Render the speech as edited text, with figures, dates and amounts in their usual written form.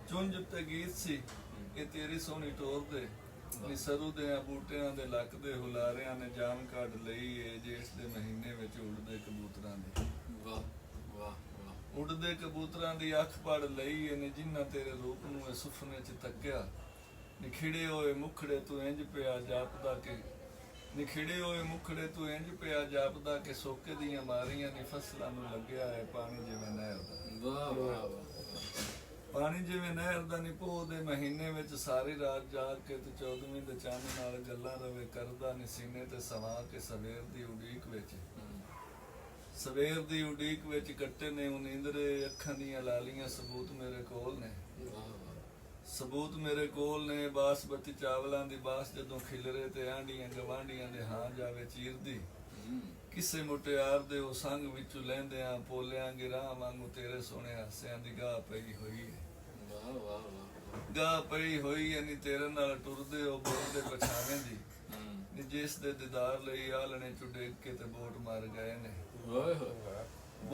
ਚੁੰਝ ਤੇ ਗੀਤ ਸੀ ਇਹ ਤੇਰੀ ਸੋਹਣੀ ਟੋਰ ਦੇ ਨੀ ਸਰੂ ਦੇ ਬੂਟਿਆਂ ਦੇ ਲੱਕ ਦੇ ਹੁਲਾਰਿਆਂ ਨੇ ਜਾਨ ਕੱਢ ਲਈ ਏ ਜਿਸ ਦੇ ਮਹੀਨੇ ਵਿੱਚ ਉੜਦੇ ਕਬੂਤਰਾਂ ਦੀ। ਵਾਹ ਵਾਹ ਵਾਹ। ਉੜਦੇ ਕਬੂਤਰਾਂ ਦੀ ਅੱਖ ਪੜ ਲਈ ਏ ਨੇ ਜਿਨ੍ਹਾਂ ਤੇਰੇ ਰੂਪ ਨੂੰ ਇਹ ਸੁਪਨੇ 'ਚ ਤੱਕਿਆ। ਨਿਖਿੜੇ ਹੋਏ ਮੁਖੜੇ ਤੂੰ ਇੰਜ ਪਿਆ ਜਾਪਦਾ ਕਿ ਨਿਖਿੜੇ ਹੋਏ ਮੁਖੜੇ ਤੂੰ ਇੰਜ ਪਿਆ ਜਾਪਦਾ ਕਿ ਸੋਕੇ ਦੀਆਂ ਮਾਰੀਆਂ ਨੀ ਫਸਲਾਂ ਨੂੰ ਲੱਗਿਆ ਹੈ ਪਾਣੀ ਜਿਵੇਂ ਨਹਿਰ ਦਾ। ਵਾਹ ਵਾਹ ਵਾਹ। ਪਾਣੀ ਜਿਵੇਂ ਨਹਿਰ ਦਾ ਨੀ ਪੋਹ ਦੇ ਮਹੀਨੇ ਵਿੱਚ ਸਾਰੀ ਰਾਤ ਜਾਗ ਕੇ ਤੇ 14ਵੀਂ ਦੇ ਚੰਨ ਨਾਲ ਗੱਲਾਂ ਰਵੇ ਕਰਦਾ ਨੀ ਸੀਨੇ ਤੇ ਸਵਾ ਕੇ ਸਵੇਰ ਦੀ ਉਡੀਕ ਵਿੱਚ। ਸਵੇਰ ਦੀ ਉਡੀਕ ਵਿੱਚ ਕੱਟੇ ਨੇ ਉਹ ਨੀਂਦਰੇ ਅੱਖਾਂ ਦੀਆਂ ਲਾਲੀਆਂ ਸਬੂਤ ਮੇਰੇ ਕੋਲ ਨੇ। ਸਬੂਤ ਮੇਰੇ ਕੋਲ ਨੇ ਬਾਸਮਤੀ ਚਾਵਲਾਂ ਦੀ ਬਾਸ ਜਦੋਂ ਖਿਲਰੇ ਤੇ ਆਂਡੀਆਂ ਗਵਾਂਡੀਆਂ ਦੇ ਹਾਂ ਜਾਵੇ ਚੀਰਦੀ। ਕਿਸੇ ਮੁਟਿਆਰ ਦੇ ਉਹ ਸੰਗ ਵਿੱਚੋਂ ਲੈਂਦਿਆਂ ਪੋਲਿਆਂ ਗਿਰਾਂ ਵਾਂਗੂ ਤੇਰੇ ਸੋਹਣੇ ਹਾਸਿਆਂ ਦੀ ਗਾਹ ਪਈ ਹੋਈ ਹੈ। ਵਾਹ ਵਾਹ ਵਾਹ। ਗਾਹ ਪਈ ਹੋਈ ਹੈ ਨੀ ਤੇਰੇ ਨਾਲ ਟੁਰਦੇ ਉਹ ਬੋਲਦੇ ਪਛਾਵੇਂ ਦੀ ਨੀ ਜਿਸ ਦੇ ਦੀਦਾਰ ਲਈ ਆਲਣੇ ਚੋਂ ਡਿੱਗ ਕੇ ਤੇ ਬੋਟ ਮਾਰ ਗਏ ਨੇ। ਓਏ ਹੋਏ।